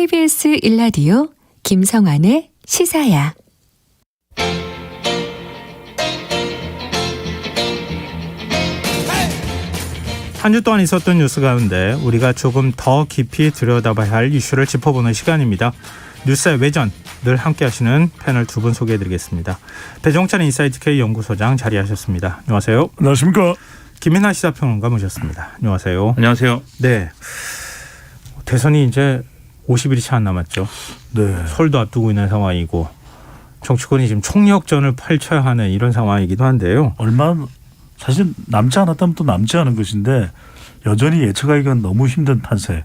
KBS 1라디오 김성환의 시사야. 한 주 동안 있었던 뉴스 가운데 우리가 조금 더 깊이 들여다봐야 할 이슈를 짚어보는 시간입니다. 뉴스의 외전 늘 함께 하시는 패널 두 분 소개해드리겠습니다. 배종찬 인사이트 K 연구소장 자리하셨습니다. 안녕하세요. 안녕하십니까. 김민하 시사평론가 모셨습니다. 안녕하세요. 안녕하세요. 네, 대선이 이제 50일이 채 안 남았죠. 네. 설도 앞두고 있는 상황이고 정치권이 지금 총력전을 펼쳐야 하는 이런 상황이기도 한데요. 얼마 사실 남지 않았다면 또 남지 않은 것인데 여전히 예측하기가 너무 힘든 판세.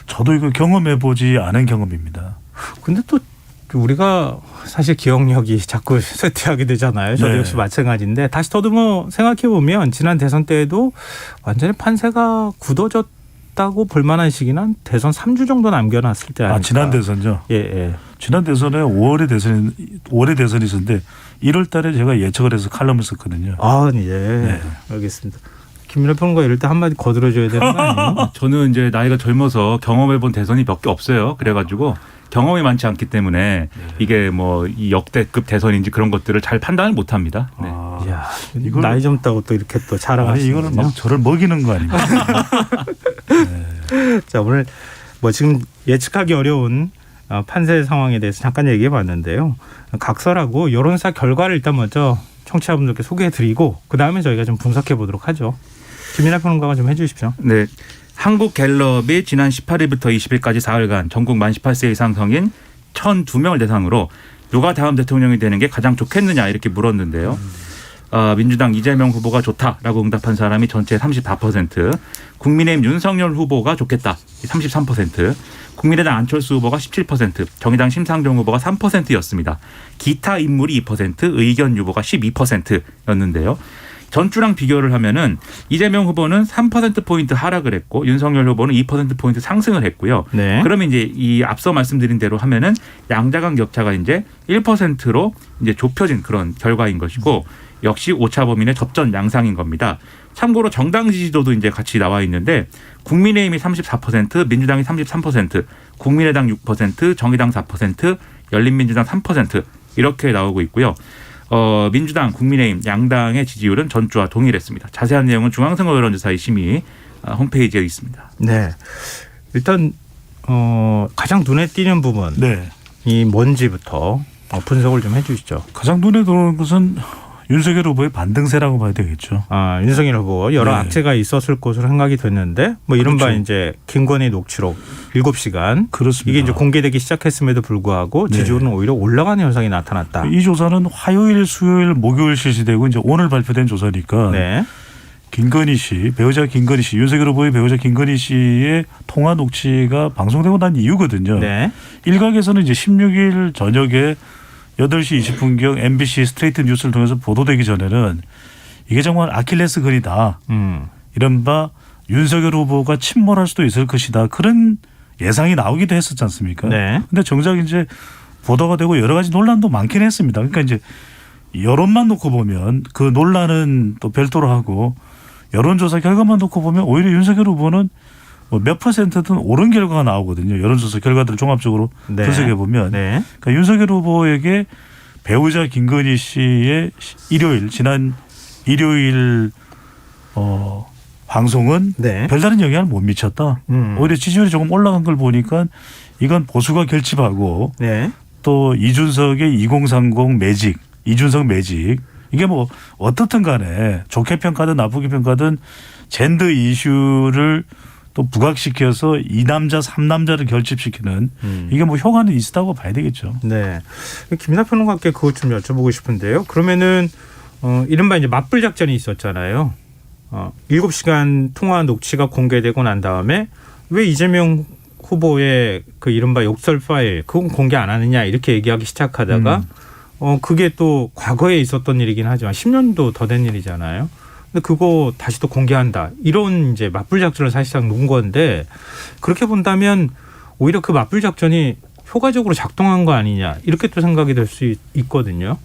저도 이거 경험해보지 않은 경험입니다. 근데 또 우리가 사실 기억력이 자꾸 쇠퇴하게 되잖아요. 저도 네. 역시 마찬가지인데 다시 더듬어 생각해보면 지난 대선 때에도 완전히 판세가 굳어졌다고 볼만한 시기는 한 대선 3주 정도 남겨놨을 때 아닐까. 지난 대선요? 예. 지난 대선에 5월에 대선이 있었는데 1월 달에 제가 예측을 해서 칼럼을 썼거든요. 아, 네. 알겠습니다. 김민하 평론가 이럴 때 한마디 거들어줘야 되는 거 아니에요? 저는 이제 나이가 젊어서 경험해본 대선이 몇 개 없어요. 그래가지고 경험이 많지 않기 때문에 이게 뭐 이 역대급 대선인지 그런 것들을 잘 판단을 못합니다. 네. 이야, 나이 젊다고 또 이렇게 또 자랑하시는 이거는 막 저를 먹이는 거 아닙니까? 네. 자, 오늘 뭐 지금 예측하기 어려운 판세 상황에 대해서 잠깐 얘기해 봤는데요. 각설하고 여론사 결과를 일단 먼저 청취자분들께 소개해드리고 그다음에 저희가 좀 분석해 보도록 하죠. 김민하 평론가가 좀 해주십시오. 네. 한국갤럽이 지난 18일부터 20일까지 4일간 전국 만 18세 이상 성인 1,002명을 대상으로 누가 다음 대통령이 되는 게 가장 좋겠느냐 이렇게 물었는데요. 민주당 이재명 후보가 좋다라고 응답한 사람이 전체 34%, 국민의힘 윤석열 후보가 좋겠다 33%, 국민의당 안철수 후보가 17%, 정의당 심상정 후보가 3%였습니다. 기타 인물이 2%, 의견 유보가 12%였는데요. 전주랑 비교를 하면은 이재명 후보는 3%포인트 하락을 했고 윤석열 후보는 2%포인트 상승을 했고요. 네. 그러면 이제 이 앞서 말씀드린 대로 하면은 양자간 격차가 이제 1%로 이제 좁혀진 그런 결과인 것이고 역시 오차 범위의 접전 양상인 겁니다. 참고로 정당 지지도도 이제 같이 나와 있는데 국민의힘이 34%, 민주당이 33%, 국민의당 6%, 정의당 4%, 열린민주당 3% 이렇게 나오고 있고요. 민주당, 국민의힘 양당의 지지율은 전주와 동일했습니다. 자세한 내용은 중앙선거 여론조사의 심의 홈페이지에 있습니다. 네, 일단 가장 눈에 띄는 부분 네. 이 뭔지부터 분석을 좀 해주시죠. 가장 눈에 들어오는 것은 윤석열 후보의 반등세라고 봐야 되겠죠. 윤석열 후보 여러 네. 악재가 있었을 것으로 생각이 됐는데 뭐 이른바 그렇죠. 이제 김건희 녹취록 7시간 그렇습니다. 이게 이제 공개되기 시작했음에도 불구하고 지지율은 오히려 올라가는 현상이 나타났다. 이 조사는 화요일, 수요일, 목요일 실시되고 이제 오늘 발표된 조사니까 네. 김건희 씨, 배우자 김건희 씨, 윤석열 후보의 배우자 김건희 씨의 통화 녹취가 방송되고 난 이유거든요. 네. 일각에서는 이제 16일 저녁에 8시 20분경 MBC 스트레이트 뉴스를 통해서 보도되기 전에는 이게 정말 아킬레스건이다. 이른바 윤석열 후보가 침몰할 수도 있을 것이다. 그런 예상이 나오기도 했었지 않습니까? 네. 근데 정작 이제 보도가 되고 여러 가지 논란도 많긴 했습니다. 그러니까 이제 여론만 놓고 보면 그 논란은 또 별도로 하고 여론조사 결과만 놓고 보면 오히려 윤석열 후보는 뭐 몇 %든 오른 결과가 나오거든요. 여론조사 결과들을 종합적으로 네. 분석해 보면. 네. 그러니까 윤석열 후보에게 배우자 김건희 씨의 지난 일요일 방송은 네. 별다른 영향을 못 미쳤다. 오히려 지지율이 조금 올라간 걸 보니까 이건 보수가 결집하고 네. 또 이준석의 2030 매직, 이준석 매직 이게 뭐 어떻든 간에 좋게 평가든 나쁘게 평가든 젠더 이슈를 또 부각시켜서 2남자 3남자를 결집시키는 이게 뭐 효과는 있다고 봐야 되겠죠. 네. 김민하 평론가께 그것 좀 여쭤보고 싶은데요. 그러면은 이른바 이제 맞불 작전이 있었잖아요. 7시간 통화 녹취가 공개되고 난 다음에 왜 이재명 후보의 그 이른바 욕설 파일 그건 공개 안 하느냐 이렇게 얘기하기 시작하다가 그게 또 과거에 있었던 일이긴 하지만 10년도 더 된 일이잖아요. 근데 그거 다시 또 공개한다. 이런 이제 맞불 작전을 사실상 놓은 건데 그렇게 본다면 오히려 그 맞불 작전이 효과적으로 작동한 거 아니냐 이렇게 또 생각이 될 수 있거든요.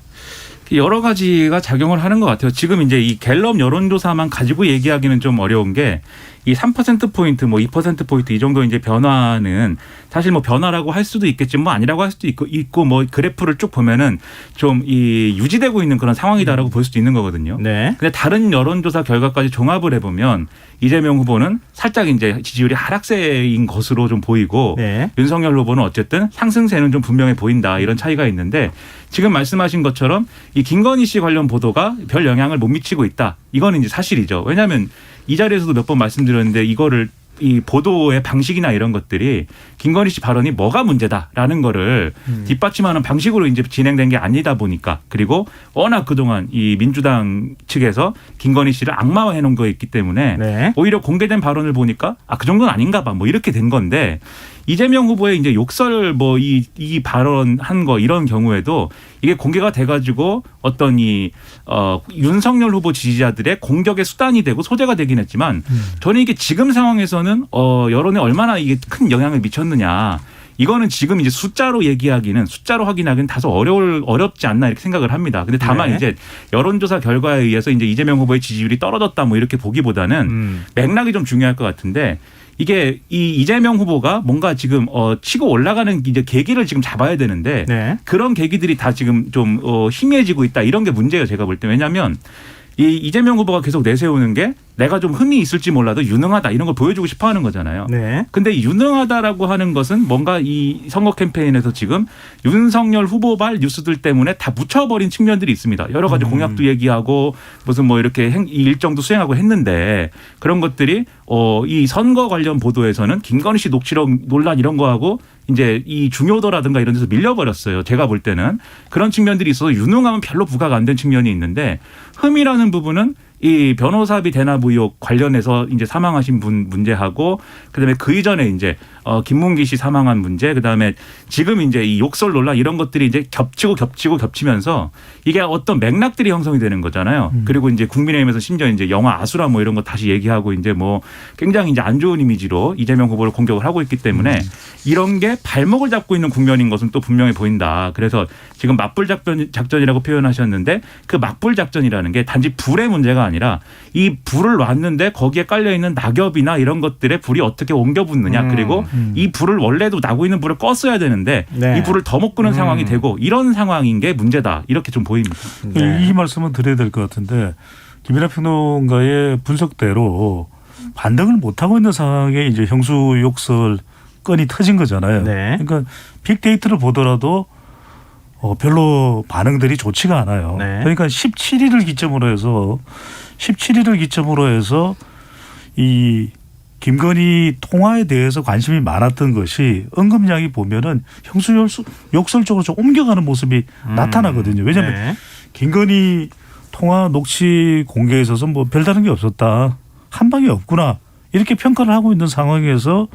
여러 가지가 작용을 하는 것 같아요. 지금 이제 이 갤럽 여론조사만 가지고 얘기하기는 좀 어려운 게 이 3%포인트 뭐 2%포인트 이 정도 이제 변화는 사실 뭐 변화라고 할 수도 있겠지만 뭐 아니라고 할 수도 있고 뭐 그래프를 쭉 보면은 좀 이 유지되고 있는 그런 상황이다라고 볼 수도 있는 거거든요. 네. 근데 다른 여론조사 결과까지 종합을 해보면 이재명 후보는 살짝 이제 지지율이 하락세인 것으로 좀 보이고 네. 윤석열 후보는 어쨌든 상승세는 좀 분명해 보인다 이런 차이가 있는데 지금 말씀하신 것처럼 이 김건희 씨 관련 보도가 별 영향을 못 미치고 있다. 이거는 이제 사실이죠. 왜냐하면 이 자리에서도 몇 번 말씀드렸는데 이거를 이 보도의 방식이나 이런 것들이 김건희 씨 발언이 뭐가 문제다라는 거를 뒷받침하는 방식으로 이제 진행된 게 아니다 보니까 그리고 워낙 그동안 이 민주당 측에서 김건희 씨를 악마화해 놓은 거 있기 때문에 네. 오히려 공개된 발언을 보니까 그 정도는 아닌가 봐 뭐 이렇게 된 건데 이재명 후보의 이제 욕설 뭐 이 발언한 거 이런 경우에도 이게 공개가 돼가지고 어떤 윤석열 후보 지지자들의 공격의 수단이 되고 소재가 되긴 했지만 저는 이게 지금 상황에서는 여론에 얼마나 이게 큰 영향을 미쳤느냐. 이거는 지금 이제 숫자로 확인하기는 다소 어렵지 않나 이렇게 생각을 합니다. 근데 다만 네. 이제 여론조사 결과에 의해서 이제 이재명 후보의 지지율이 떨어졌다 뭐 이렇게 보기보다는 맥락이 좀 중요할 것 같은데 이게 이 이재명 후보가 뭔가 지금 치고 올라가는 이제 계기를 지금 잡아야 되는데 네. 그런 계기들이 다 지금 좀 희미해지고 있다 이런 게 문제예요. 제가 볼 때. 왜냐하면 이 이재명 후보가 계속 내세우는 게 내가 좀 흠이 있을지 몰라도 유능하다 이런 걸 보여주고 싶어 하는 거잖아요. 네. 근데 유능하다라고 하는 것은 뭔가 이 선거 캠페인에서 지금 윤석열 후보발 뉴스들 때문에 다 묻혀버린 측면들이 있습니다. 여러 가지 공약도 얘기하고 무슨 뭐 이렇게 이 일정도 수행하고 했는데 그런 것들이 이 선거 관련 보도에서는 김건희 씨 녹취록 논란 이런 거하고 이제 이 중요도라든가 이런 데서 밀려버렸어요. 제가 볼 때는 그런 측면들이 있어서 유능하면 별로 부각가 안 된 측면이 있는데 흠이라는 부분은 이 변호사비 대납 의혹 관련해서 이제 사망하신 분 문제하고 그다음에 그 이전에 이제 김문기 씨 사망한 문제 그다음에 지금 이제 이 욕설 논란 이런 것들이 이제 겹치면서 이게 어떤 맥락들이 형성이 되는 거잖아요. 그리고 이제 국민의힘에서 심지어 이제 영화 아수라 뭐 이런 거 다시 얘기하고 이제 뭐 굉장히 이제 안 좋은 이미지로 이재명 후보를 공격을 하고 있기 때문에 이런 게 발목을 잡고 있는 국면인 것은 또 분명히 보인다. 그래서 지금 맞불 작전이라고 표현하셨는데 그 맞불 작전이라는 게 단지 불의 문제가 아니라 이 불을 놨는데 거기에 깔려 있는 낙엽이나 이런 것들에 불이 어떻게 옮겨 붙느냐 그리고 이 불을 원래도 나고 있는 불을 껐어야 되는데 네. 이 불을 더 못 끄는 상황이 되고 이런 상황인 게 문제다 이렇게 좀 보입니다. 네. 이 말씀은 드려야 될 것 같은데 김민하 평론가의 분석대로 반등을 못하고 있는 상황에 이제 형수 욕설 건이 터진 거잖아요. 네. 그러니까 빅데이터를 보더라도 별로 반응들이 좋지가 않아요. 네. 그러니까 17일을 기점으로 해서 이 김건희 통화에 대해서 관심이 많았던 것이 언급량이 보면은 형수 욕설 쪽으로 좀 옮겨가는 모습이 나타나거든요. 왜냐하면 네. 김건희 통화 녹취 공개에 있어서 뭐 별다른 게 없었다. 한 방이 없구나. 이렇게 평가를 하고 있는 상황에서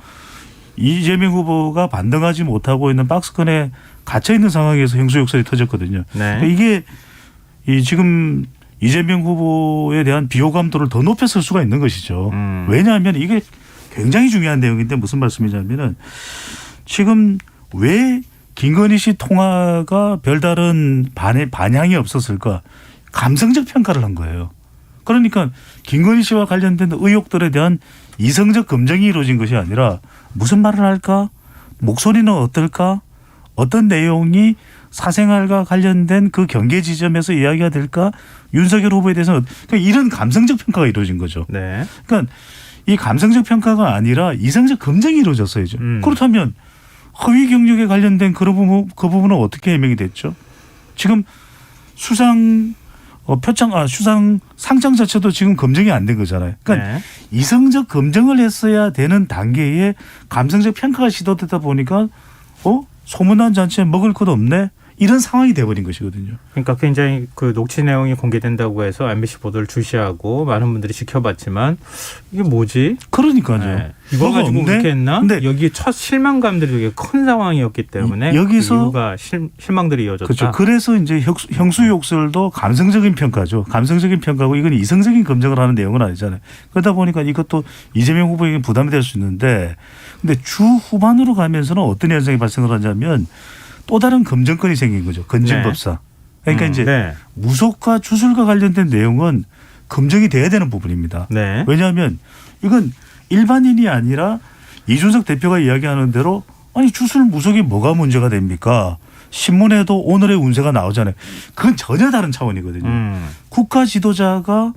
이재명 후보가 반등하지 못하고 있는 박스권에 갇혀 있는 상황에서 형수 욕설이 터졌거든요. 네. 그러니까 이게 지금 이재명 후보에 대한 비호감도를 더 높였을 수가 있는 것이죠. 왜냐하면 이게 굉장히 중요한 내용인데 무슨 말씀이냐면은 지금 왜 김건희 씨 통화가 별다른 반향이 없었을까? 감성적 평가를 한 거예요. 그러니까 김건희 씨와 관련된 의혹들에 대한 이성적 검증이 이루어진 것이 아니라 무슨 말을 할까? 목소리는 어떨까? 어떤 내용이 사생활과 관련된 그 경계 지점에서 이야기가 될까? 윤석열 후보에 대해서는 그러니까 이런 감성적 평가가 이루어진 거죠. 네. 그러니까 이 감성적 평가가 아니라 이성적 검증이 이루어졌어야죠. 그렇다면 허위 경력에 관련된 그 부분은 어떻게 해명이 됐죠? 지금 수상 상장 자체도 지금 검증이 안 된 거잖아요. 그러니까 네. 이성적 검증을 했어야 되는 단계에 감성적 평가가 시도되다 보니까 소문난 잔치에 먹을 것 없네. 이런 상황이 돼버린 것이거든요. 그러니까 굉장히 그 녹취 내용이 공개된다고 해서 MBC 보도를 주시하고 많은 분들이 지켜봤지만 이게 뭐지? 그러니까요. 네. 이거 뭐가 가지고 없네? 그렇게 했나? 근데 여기 첫 실망감들이 되게 큰 상황이었기 때문에 여기서 그 이유가 실망들이 이어졌다. 그렇죠. 그래서 이제 형수 욕설도 감성적인 평가죠. 감성적인 평가고 이건 이성적인 검증을 하는 내용은 아니잖아요. 그러다 보니까 이것도 이재명 후보에게 부담이 될 수 있는데 근데 주 후반으로 가면서는 어떤 현상이 발생을 하냐면 또 다른 검증권이 생긴 거죠. 건진법사. 그러니까 이제 네. 무속과 주술과 관련된 내용은 검증이 돼야 되는 부분입니다. 네. 왜냐하면 이건 일반인이 아니라 이준석 대표가 이야기하는 대로 아니 주술 무속이 뭐가 문제가 됩니까? 신문에도 오늘의 운세가 나오잖아요. 그건 전혀 다른 차원이거든요. 국가 지도자가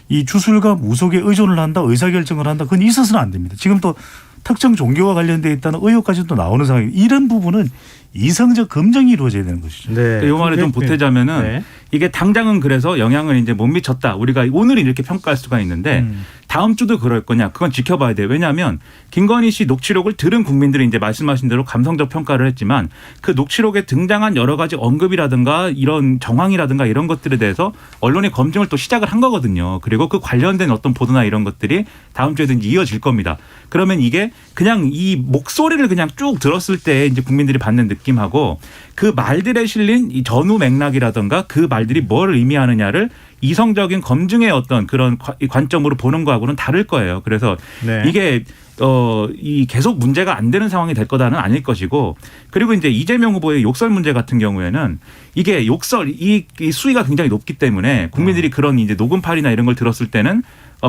이 주술과 무속에 의존을 한다, 의사결정을 한다. 그건 있어서는 안 됩니다. 지금 또 특정 종교와 관련되어 있다는 의혹까지도 나오는 상황이고 이런 부분은 이성적 검증이 이루어져야 되는 것이죠. 네. 이 말을 좀 보태자면은 네. 이게 당장은 그래서 영향을 이제 못 미쳤다. 우리가 오늘 이렇게 평가할 수가 있는데 다음 주도 그럴 거냐? 그건 지켜봐야 돼요. 왜냐하면 김건희 씨 녹취록을 들은 국민들이 이제 말씀하신 대로 감성적 평가를 했지만 그 녹취록에 등장한 여러 가지 언급이라든가 이런 정황이라든가 이런 것들에 대해서 언론의 검증을 또 시작을 한 거거든요. 그리고 그 관련된 어떤 보도나 이런 것들이 다음 주에도 이제 이어질 겁니다. 그러면 이게 그냥 이 목소리를 그냥 쭉 들었을 때 이제 국민들이 받는 느낌하고 그 말들에 실린 이 전후 맥락이라든가 그 말들이 뭘 의미하느냐를 이성적인 검증의 어떤 그런 관점으로 보는 거하고는 다를 거예요. 그래서 네. 이게 이 계속 문제가 안 되는 상황이 될 거다는 아닐 것이고 그리고 이제 이재명 후보의 욕설 문제 같은 경우에는 이게 욕설 이 수위가 굉장히 높기 때문에 국민들이 그런 이제 녹음판이나 이런 걸 들었을 때는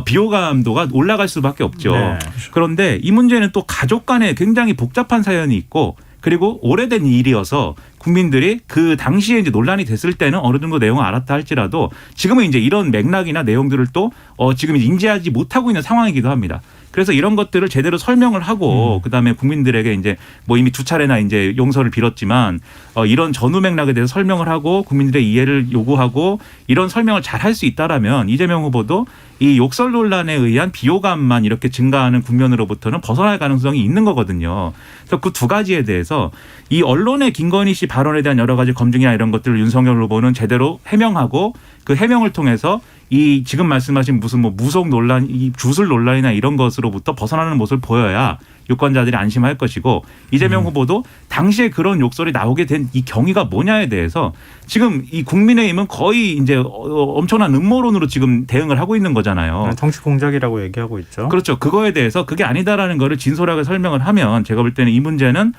비호감도가 올라갈 수밖에 없죠. 네. 그런데 이 문제는 또 가족 간에 굉장히 복잡한 사연이 있고 그리고 오래된 일이어서 국민들이 그 당시에 이제 논란이 됐을 때는 어느 정도 내용을 알았다 할지라도 지금은 이제 이런 맥락이나 내용들을 또 지금 인지하지 못하고 있는 상황이기도 합니다. 그래서 이런 것들을 제대로 설명을 하고 그다음에 국민들에게 이제 뭐 이미 두 차례나 이제 용서를 빌었지만 이런 전후 맥락에 대해서 설명을 하고 국민들의 이해를 요구하고 이런 설명을 잘 할 수 있다라면 이재명 후보도 이 욕설 논란에 의한 비호감만 이렇게 증가하는 국면으로부터는 벗어날 가능성이 있는 거거든요. 그래서 그 두 가지에 대해서 이 언론의 김건희 씨 발언에 대한 여러 가지 검증이나 이런 것들을 윤석열 후보는 제대로 해명하고 그 해명을 통해서 이 지금 말씀하신 무슨 뭐 무속 논란, 이 주술 논란이나 이런 것으로부터 벗어나는 모습을 보여야 유권자들이 안심할 것이고 이재명 후보도 당시에 그런 욕설이 나오게 된 이 경위가 뭐냐에 대해서 지금 이 국민의힘은 거의 이제 엄청난 음모론으로 지금 대응을 하고 있는 거잖아요. 정치 공작이라고 얘기하고 있죠. 그렇죠. 그거에 대해서 그게 아니다라는 거를 진솔하게 설명을 하면 제가 볼 때는 이 문제는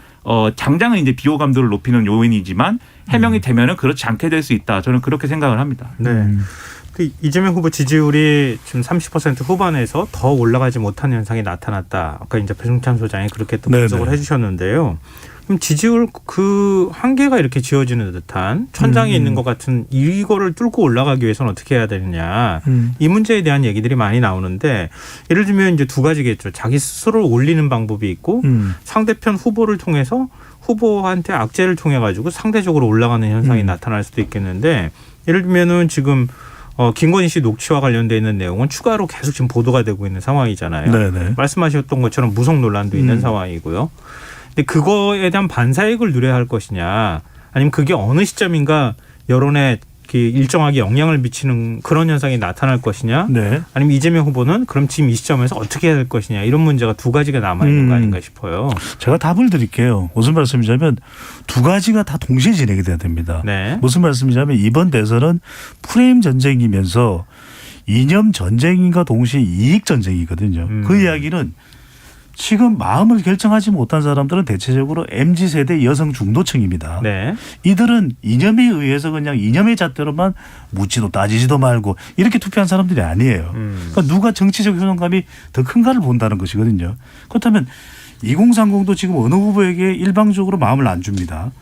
당장은 이제 비호감도를 높이는 요인이지만 해명이 되면은 그렇지 않게 될 수 있다. 저는 그렇게 생각을 합니다. 네. 그 이재명 후보 지지율이 지금 30% 후반에서 더 올라가지 못한 현상이 나타났다. 아까 이제 배종찬 소장이 그렇게 또 분석을 해주셨는데요. 그럼 지지율 그 한계가 이렇게 지어지는 듯한 천장에 있는 것 같은 이거를 뚫고 올라가기 위해서는 어떻게 해야 되느냐. 이 문제에 대한 얘기들이 많이 나오는데 예를 들면 이제 두 가지겠죠. 자기 스스로를 올리는 방법이 있고 상대편 후보를 통해서 후보한테 악재를 통해 가지고 상대적으로 올라가는 현상이 나타날 수도 있겠는데 예를 들면은 지금 김건희 씨 녹취와 관련되어 있는 내용은 추가로 계속 지금 보도가 되고 있는 상황이잖아요. 네네. 말씀하셨던 것처럼 무속 논란도 있는 상황이고요. 근데 그거에 대한 반사익을 누려야 할 것이냐 아니면 그게 어느 시점인가 여론에 일정하게 영향을 미치는 그런 현상이 나타날 것이냐 네. 아니면 이재명 후보는 그럼 지금 이 시점에서 어떻게 해야 될 것이냐 이런 문제가 두 가지가 남아있는 거 아닌가 싶어요. 제가 답을 드릴게요. 무슨 말씀이냐면 두 가지가 다 동시에 진행이 돼야 됩니다. 네. 무슨 말씀이냐면 이번 대선은 프레임 전쟁이면서 이념 전쟁인가 동시에 이익 전쟁이거든요. 그 이야기는 지금 마음을 결정하지 못한 사람들은 대체적으로 MZ세대 여성 중도층입니다. 네. 이들은 이념에 의해서 그냥 이념의 잣대로만 묻지도 따지지도 말고 이렇게 투표한 사람들이 아니에요. 그러니까 누가 정치적 효능감이 더 큰가를 본다는 것이거든요. 그렇다면 2030도 지금 어느 후보에게 일방적으로 마음을 안 줍니다.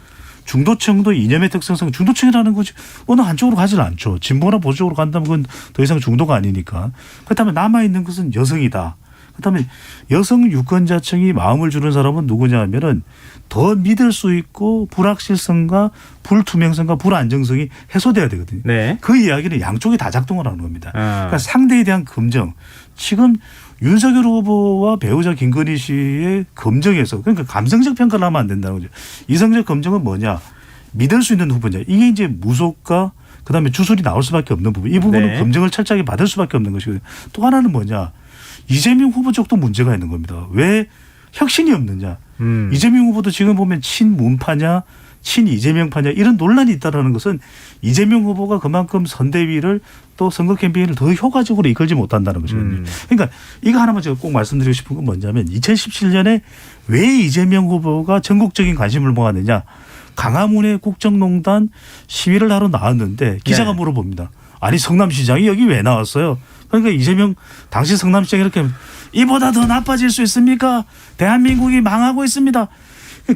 중도층도 이념의 특성상 중도층이라는 것이 어느 한쪽으로 가지는 않죠. 진보나 보수적으로 간다면 그건 더 이상 중도가 아니니까. 그렇다면 남아있는 것은 여성이다. 그렇다면 여성 유권자층이 마음을 주는 사람은 누구냐 하면은 더 믿을 수 있고 불확실성과 불투명성과 불안정성이 해소돼야 되거든요. 네. 그 이야기는 양쪽이 다 작동을 하는 겁니다. 그러니까 상대에 대한 검증. 지금 윤석열 후보와 배우자 김건희 씨의 검증에서 그러니까 감성적 평가를 하면 안 된다는 거죠. 이성적 검증은 뭐냐. 믿을 수 있는 후보냐. 이게 이제 무속과 그다음에 주술이 나올 수밖에 없는 부분. 이 부분은 네. 검증을 철저하게 받을 수밖에 없는 것이거든요. 또 하나는 뭐냐. 이재명 후보 쪽도 문제가 있는 겁니다. 왜 혁신이 없느냐. 이재명 후보도 지금 보면 친문파냐 친이재명파냐 이런 논란이 있다는 것은 이재명 후보가 그만큼 선대위를 또 선거 캠페인을 더 효과적으로 이끌지 못한다는 것이거든요. 그러니까 이거 하나만 제가 꼭 말씀드리고 싶은 건 뭐냐면 2017년에 왜 이재명 후보가 전국적인 관심을 모았느냐. 강화문에 국정농단 시위를 하러 나왔는데 기자가 물어봅니다. 아니 성남시장이 여기 왜 나왔어요? 그러니까 이재명 당시 성남시장이 이렇게 이보다 더 나빠질 수 있습니까? 대한민국이 망하고 있습니다.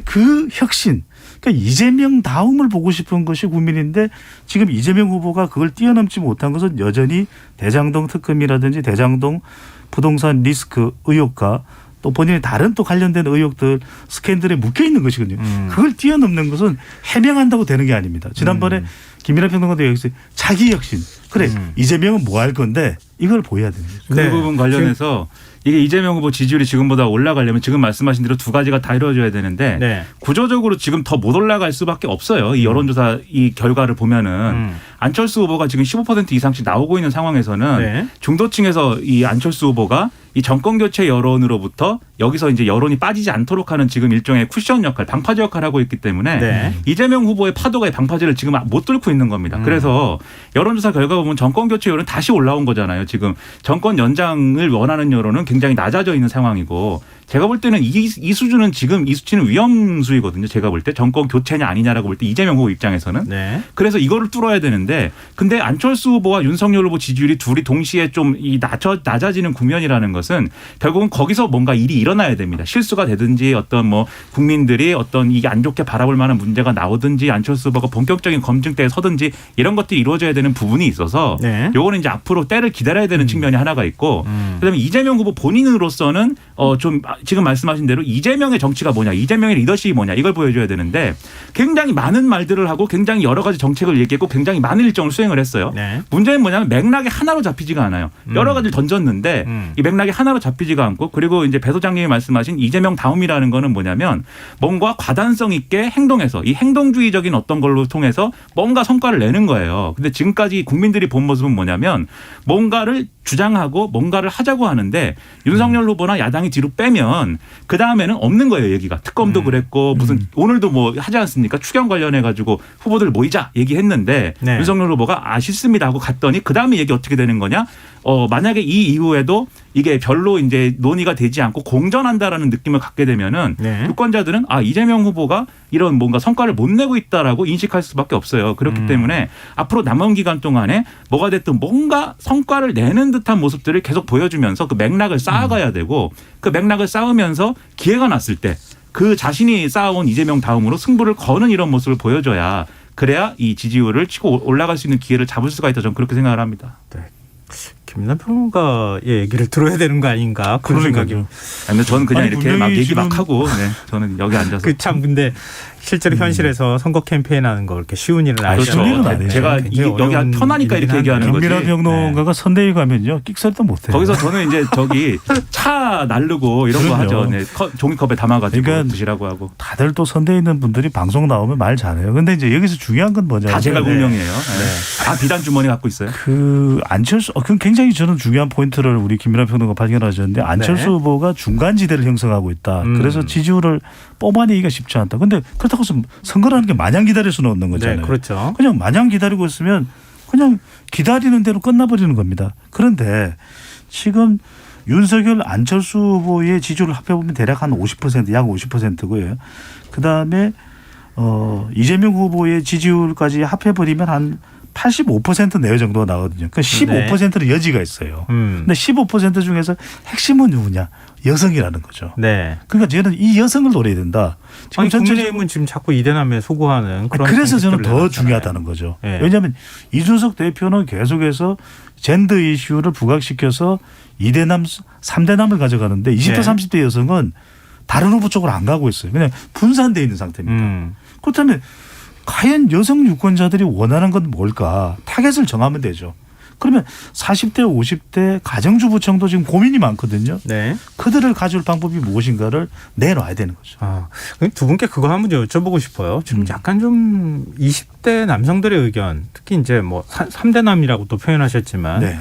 그 혁신. 그러니까 이재명 다움을 보고 싶은 것이 국민인데 지금 이재명 후보가 그걸 뛰어넘지 못한 것은 여전히 대장동 특검이라든지 대장동 부동산 리스크 의혹과 또 본인의 다른 또 관련된 의혹들 스캔들에 묶여 있는 것이거든요. 그걸 뛰어넘는 것은 해명한다고 되는 게 아닙니다. 지난번에 김민하 평론가도 여기서 자기 혁신. 그래 이재명은 뭐 할 건데 이걸 보여야 됩니다. 그 네. 부분 관련해서 이게 이재명 후보 지지율이 지금보다 올라가려면 지금 말씀하신 대로 두 가지가 다 이루어져야 되는데 네. 구조적으로 지금 더 못 올라갈 수밖에 없어요. 이 여론조사 이 결과를 보면은 안철수 후보가 지금 15% 이상씩 나오고 있는 상황에서는 네. 중도층에서 이 안철수 후보가 이 정권 교체 여론으로부터 여기서 이제 여론이 빠지지 않도록 하는 지금 일종의 쿠션 역할, 방파제 역할을 하고 있기 때문에 네. 이재명 후보의 파도가 이 방파제를 지금 못 뚫고 있는 겁니다. 그래서 여론조사 결과 보면 정권 교체 여론 다시 올라온 거잖아요. 지금 정권 연장을 원하는 여론은 굉장히 낮아져 있는 상황이고 제가 볼 때는 이 수준은 지금 이 수치는 위험수위거든요. 제가 볼 때 정권 교체냐 아니냐라고 볼 때 이재명 후보 입장에서는. 네. 그래서 이거를 뚫어야 되는데 근데 안철수 후보와 윤석열 후보 지지율이 둘이 동시에 좀 낮아지는 국면이라는 것은 결국은 거기서 뭔가 일이 일어나야 됩니다. 실수가 되든지 어떤 뭐 국민들이 어떤 이게 안 좋게 바라볼 만한 문제가 나오든지 안철수 후보가 본격적인 검증대에 서든지 이런 것들이 이루어져야 되는 부분이 있어서 네. 요거는 이제 앞으로 때를 기다려야 되는 측면이 하나가 있고 그다음에 이재명 후보 본인으로서는 좀 지금 말씀하신 대로 이재명의 정치가 뭐냐, 이재명의 리더십이 뭐냐 이걸 보여줘야 되는데 굉장히 많은 말들을 하고 굉장히 여러 가지 정책을 얘기했고 굉장히 많은 일정을 수행을 했어요. 네. 문제는 뭐냐면 맥락이 하나로 잡히지가 않아요. 여러 가지를 던졌는데 이 맥락이 하나로 잡히지가 않고 그리고 이제 배 소장님이 말씀하신 이재명 다움이라는 거는 뭐냐면 뭔가 과단성 있게 행동해서 이 행동주의적인 어떤 걸로 통해서 뭔가 성과를 내는 거예요. 근데 지금까지 국민들이 본 모습은 뭐냐면 뭔가를 주장하고 뭔가를 하자고 하는데 윤석열 후보나 야당이 뒤로 빼면 그 다음에는 없는 거예요. 얘기가. 특검도 그랬고 무슨 오늘도 뭐 하지 않습니까? 추경 관련해 가지고 후보들 모이자 얘기했는데 네. 윤석열 후보가 싫습니다 하고 갔더니 그 다음에 얘기 어떻게 되는 거냐? 만약에 이 이후에도 이게 별로 이제 논의가 되지 않고 공전한다라는 느낌을 갖게 되면은 네. 유권자들은 이재명 후보가 이런 뭔가 성과를 못 내고 있다라고 인식할 수밖에 없어요. 그렇기 때문에 앞으로 남은 기간 동안에 뭐가 됐든 뭔가 성과를 내는 듯한 모습들을 계속 보여주면서 그 맥락을 쌓아가야 되고 그 맥락을 쌓으면서 기회가 났을 때 그 자신이 쌓아온 이재명 다음으로 승부를 거는 이런 모습을 보여줘야 그래야 이 지지율을 치고 올라갈 수 있는 기회를 잡을 수가 있다. 저는 그렇게 생각을 합니다. 네. 김민하 평론가의 얘기를 들어야 되는 거 아닌가 그런 생각이. 근데 저는 그냥 아니, 이렇게 막 분명히 얘기 막 지금 하고 저는 여기 앉아서 그 참 근데 실제로 현실에서 선거 캠페인하는 거 그렇게 쉬운 일은 그렇죠. 아니잖아요. 쉬운 일은 아니에요. 제가 굉장히 여기 어려운 편하니까 이렇게 일이긴 얘기하는 한데. 거지. 김민하 평론가가 선대위 가면요 끽살도 못해요. 거기서 저는 이제 저기 차 나르고 이런 거 그럼요. 하죠. 네, 종이컵에 담아가지고 그러니까 드시라고 하고. 다들 또 선대에 있는 분들이 방송 나오면 말 잘해요. 근데 이제 여기서 중요한 건 뭐냐면 다 제가 공명이에요. 네. 다 비단 주머니 갖고 있어요. 그 안철수 그건 굉장히 저는 중요한 포인트를 우리 김민하 평론가 발견하셨는데 안철수 네. 후보가 중간지대를 형성하고 있다. 그래서 지지율을 뽑아내기가 쉽지 않다. 근데 그렇다고 해서 선거라는 게 마냥 기다릴 수는 없는 거잖아요. 네, 그렇죠. 그냥 마냥 기다리고 있으면 그냥 기다리는 대로 끝나버리는 겁니다. 그런데 지금 윤석열 안철수 후보의 지지율을 합해보면 대략 한 50%, 약 50%고요. 그다음에 이재명 후보의 지지율까지 합해버리면 한 85% 내외 정도가 나거든요. 그러니까 15%는 여지가 있어요. 근데 15% 중에서 핵심은 누구냐? 여성이라는 거죠. 네. 그러니까 저는 이 여성을 노려야 된다. 지금 아니, 전체적으로 국민의힘은 지금 자꾸 이대남에 소구하는 그런. 그래서 저는 더 정책들을 중요하다는 거죠. 네. 왜냐하면 이준석 대표는 계속해서 젠더 이슈를 부각시켜서 2대남, 3대남을 가져가는데 20대, 네. 30대 여성은 다른 후보 쪽으로 안 가고 있어요. 그냥 분산되어 있는 상태입니다. 그렇다면 과연 여성 유권자들이 원하는 건 뭘까? 타겟을 정하면 되죠. 그러면 40대, 50대 가정주부층도 지금 고민이 많거든요. 네. 그들을 가져올 방법이 무엇인가를 내놔야 되는 거죠. 두 분께 그거 한번 여쭤보고 싶어요. 지금 약간 좀 20대 남성들의 의견, 특히 이제 뭐 3대남이라고 또 표현하셨지만 네.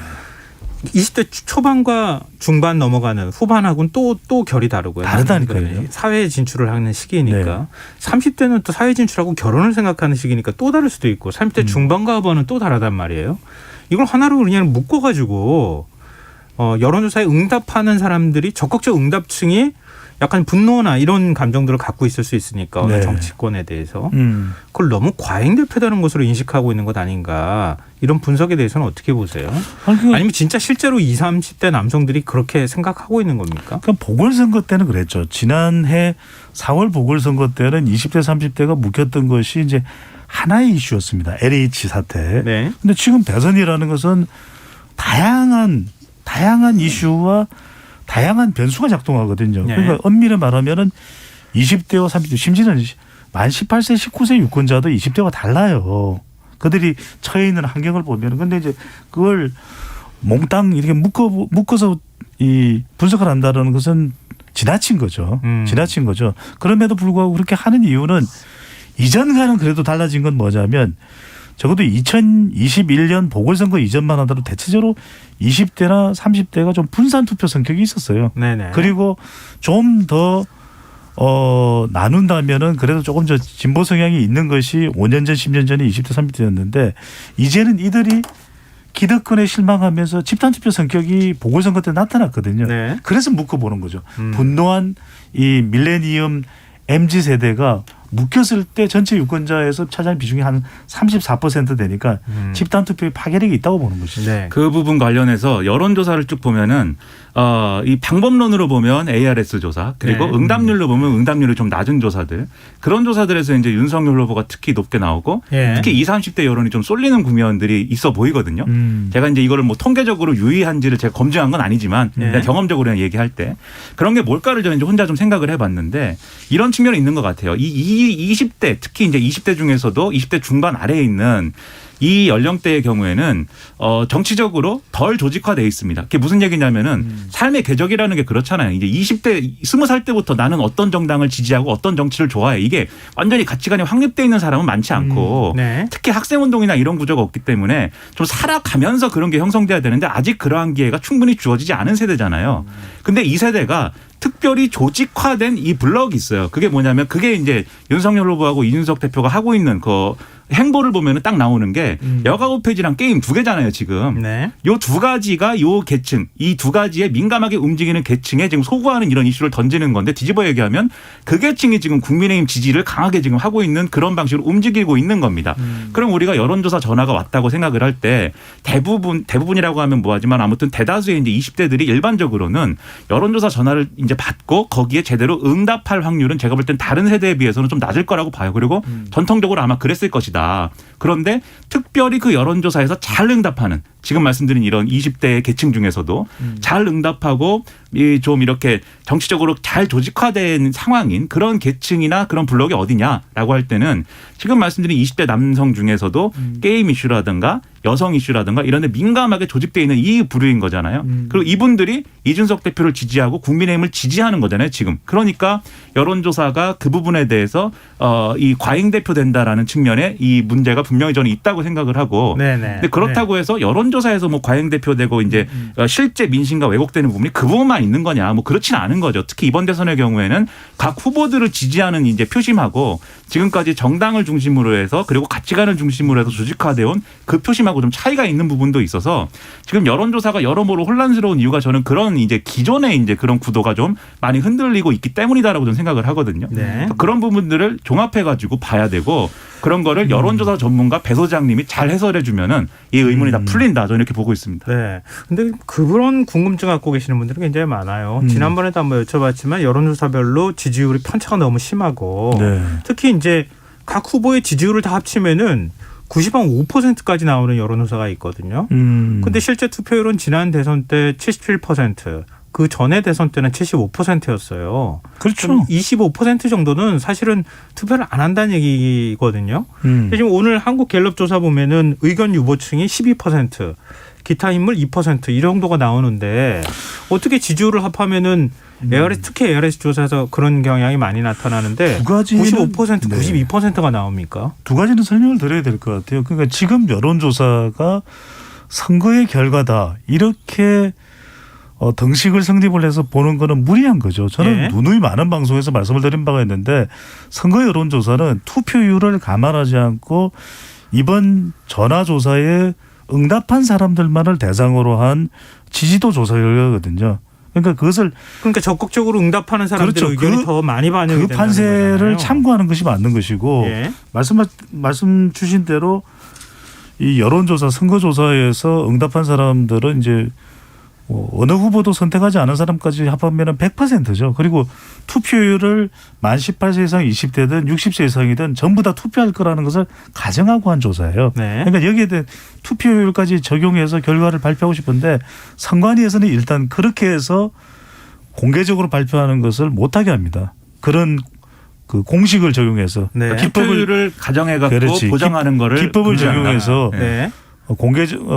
20대 초반과 중반 넘어가는 후반하고는 또 결이 다르고요. 다르다니까요. 사회에 진출을 하는 시기니까. 네. 30대는 또 사회 진출하고 결혼을 생각하는 시기니까 또 다를 수도 있고 30대 중반과 후반은 또 다르단 말이에요. 이걸 하나로 그냥 묶어가지고 여론조사에 응답하는 사람들이 적극적 응답층이 약간 분노나 이런 감정들을 갖고 있을 수 있으니까 어느 네. 정치권에 대해서 그걸 너무 과잉대표되는 것으로 인식하고 있는 것 아닌가 이런 분석에 대해서는 어떻게 보세요? 아니면 진짜 실제로 20, 30대 남성들이 그렇게 생각하고 있는 겁니까? 그러니까 보궐선거 때는 그랬죠. 지난해 4월 보궐선거 때는 20대 30대가 묵혔던 것이 이제 하나의 이슈였습니다. LH 사태. 네. 근데 지금 대선이라는 것은 다양한 이슈와 다양한 변수가 작동하거든요. 네. 그러니까 엄밀히 말하면은 20대와 30대 심지어는 만 18세 19세 유권자도 20대와 달라요. 그들이 처해 있는 환경을 보면 근데 이제 그걸 몽땅 이렇게 묶어서 이 분석을 한다는 것은 지나친 거죠. 지나친 거죠. 그럼에도 불구하고 그렇게 하는 이유는 이전과는 그래도 달라진 건 뭐냐면 적어도 2021년 보궐선거 이전만 하더라도 대체적으로 20대나 30대가 좀 분산 투표 성격이 있었어요. 네네. 그리고 좀 더 나눈다면은 그래도 조금 저 진보 성향이 있는 것이 5년 전, 10년 전에 20대, 30대였는데 이제는 이들이 기득권에 실망하면서 집단 투표 성격이 보궐선거 때 나타났거든요. 네. 그래서 묶어보는 거죠. 분노한 이 밀레니엄 MZ 세대가 묶였을 때 전체 유권자에서 차지하는 비중이 한 34% 되니까 집단 투표의 파괴력이 있다고 보는 것이죠. 네. 그 부분 관련해서 여론조사를 쭉 보면은 이 방법론으로 보면 ARS 조사 그리고 네. 응답률로 보면 응답률이 좀 낮은 조사들 그런 조사들에서 이제 윤석열 후보가 특히 높게 나오고 예. 특히 20, 30대 여론이 좀 쏠리는 국면들이 있어 보이거든요. 제가 이제 이거를 뭐 통계적으로 유의한지를 제가 검증한 건 아니지만 그냥 경험적으로 그냥 얘기할 때 그런 게 뭘까를 저는 이제 혼자 좀 생각을 해봤는데 이런 측면이 있는 것 같아요. 이 20대 특히 이제 20대 중에서도 20대 중반 아래에 있는 이 연령대의 경우에는 정치적으로 덜 조직화돼 있습니다. 그게 무슨 얘기냐면은 삶의 궤적이라는 게 그렇잖아요. 이제 20대 20살 때부터 나는 어떤 정당을 지지하고 어떤 정치를 좋아해. 이게 완전히 가치관이 확립돼 있는 사람은 많지 않고 네. 특히 학생운동이나 이런 구조가 없기 때문에 좀 살아가면서 그런 게 형성돼야 되는데 아직 그러한 기회가 충분히 주어지지 않은 세대잖아요. 근데 이 세대가 특별히 조직화된 이 블럭이 있어요. 그게 뭐냐면 그게 이제 윤석열 후보하고 이준석 대표가 하고 있는 그 행보를 보면은 딱 나오는 게 여가부 폐지랑 게임 두 개잖아요, 지금. 네. 요 두 가지가 요 계층, 이 두 가지에 민감하게 움직이는 계층에 지금 소구하는 이런 이슈를 던지는 건데 뒤집어 얘기하면 그 계층이 지금 국민의힘 지지를 강하게 지금 하고 있는 그런 방식으로 움직이고 있는 겁니다. 그럼 우리가 여론조사 전화가 왔다고 생각을 할 때 대부분이라고 하면 뭐하지만 아무튼 대다수의 이제 20대들이 일반적으로는 여론조사 전화를 이제 받고 거기에 제대로 응답할 확률은 제가 볼 땐 다른 세대에 비해서는 좀 낮을 거라고 봐요. 그리고 전통적으로 아마 그랬을 것이다. 그런데 특별히 그 여론조사에서 잘 응답하는 지금 말씀드린 이런 20대의 계층 중에서도 잘 응답하고 좀 이렇게 정치적으로 잘 조직화된 상황인 그런 계층이나 그런 블록이 어디냐라고 할 때는 지금 말씀드린 20대 남성 중에서도 게임 이슈라든가 여성 이슈라든가 이런 데 민감하게 조직되어 있는 이 부류인 거잖아요. 그리고 이분들이 이준석 대표를 지지하고 국민의힘을 지지하는 거잖아요. 지금. 그러니까 여론조사가 그 부분에 대해서 이 과잉대표된다라는 측면에 이 문제가 분명히 저는 있다고 생각을 하고 네네. 근데 그렇다고 해서 여론조사에서 뭐 과잉대표되고 이제 실제 민심과 왜곡되는 부분이 그 부분만 있는 거냐 뭐 그렇지는 않은 거죠. 특히 이번 대선의 경우에는 각 후보들을 지지하는 이제 표심하고 지금까지 정당을 중심으로 해서 그리고 가치관을 중심으로 해서 조직화되어 온 그 표심하고 좀 차이가 있는 부분도 있어서 지금 여론조사가 여러모로 혼란스러운 이유가 저는 그런 이제 기존의 이제 그런 구도가 좀 많이 흔들리고 있기 때문이다라고 저는 생각을 하거든요. 네. 그런 부분들을 종합해가지고 봐야 되고 그런 거를 여론조사 전문가 배 소장님이 잘 해설해 주면은 이 의문이 다 풀린다. 저는 이렇게 보고 있습니다. 네. 근데 그런 궁금증 갖고 계시는 분들이 굉장히 많아요. 지난번에도 한번 여쭤봤지만 여론조사별로 지지율이 편차가 너무 심하고 네. 특히 이제 각 후보의 지지율을 다 합치면은 95까지 나오는 여론조사가 있거든요. 근데 실제 투표율은 지난 대선 때 77%, 그 전에 대선 때는 75%였어요. 그렇죠. 25% 정도는 사실은 투표를 안 한다는 얘기거든요. 지금 오늘 한국갤럽 조사 보면은 의견 유보층이 12%, 기타 인물 2% 이 정도가 나오는데 어떻게 지지율을 합하면은 ARS, 특히 ARS 조사에서 그런 경향이 많이 나타나는데 두 가지는 95%, 네. 92%가 나옵니까? 두 가지는 설명을 드려야 될 것 같아요. 그러니까 지금 여론조사가 선거의 결과다 이렇게 등식을 성립을 해서 보는 거는 무리한 거죠. 저는 네. 누누이 많은 방송에서 말씀을 드린 바가 있는데 선거 여론조사는 투표율을 감안하지 않고 이번 전화조사에 응답한 사람들만을 대상으로 한 지지도 조사 결과거든요. 그러니까 그것을 그러니까 적극적으로 응답하는 사람들의 그렇죠. 의견이 더 많이 반영이 그 된다는 판세를 거잖아요. 참고하는 것이 맞는 것이고 예. 말씀 주신 대로 이 여론조사, 선거조사에서 응답한 사람들은 이제 어느 후보도 선택하지 않은 사람까지 합하면 100%죠. 그리고 투표율을 만 18세 이상 20대든 60세 이상이든 전부 다 투표할 거라는 것을 가정하고 한 조사예요. 네. 그러니까 여기에 대한 투표율까지 적용해서 결과를 발표하고 싶은데 선관위에서는 일단 그렇게 해서 공개적으로 발표하는 것을 못하게 합니다. 그런 그 공식을 적용해서 네. 투표율을 가정해갖고 그렇지. 보장하는 거를 기법을 금지한다. 적용해서 네.